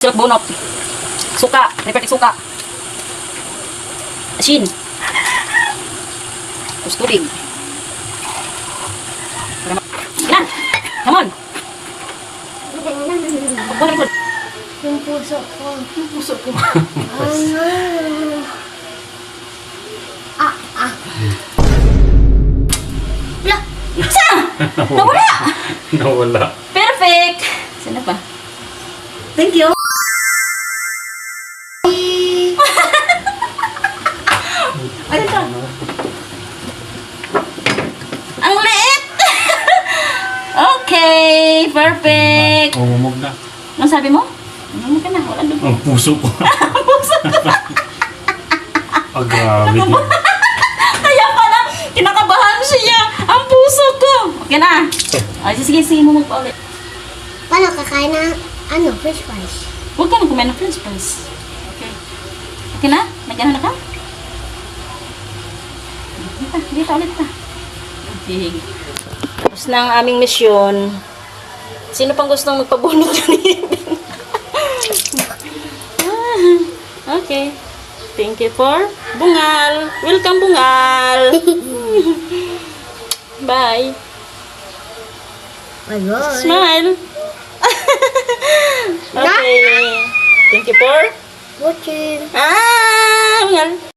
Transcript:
Silok bunot. Suka. Reperti suka. Asin. Tapos tubig. Yan. Come on. Bukan ikut. Yung puso ko. Yung puso ko. Ano? Wala. Isa! Nawala! Nawala. Perfect! Sana pa? Thank you. Ano to? Ang liit! Okay, perfect. Umumog na. Ano sabi mo? Ano ka na? Wala dugo. Ang puso ko. Ah, grabe. Kaya pala, kinakabahan siya. Ang puso ko. Okay na. Ay, sige, mo pa ulit. Paano kakain ng french fries? Huwag ka nang kumain ng french fries. Okay. Okay na? Nagyan na ka? Dito ulit pa. Okay. Tapos na ang aming misyon. Sino pang gustong magpabunot yan? Okay. Thank you for Bungal. Welcome, Bungal. Bye. Bye-bye. Smile. Okay. Thank you for Watching. Bungal.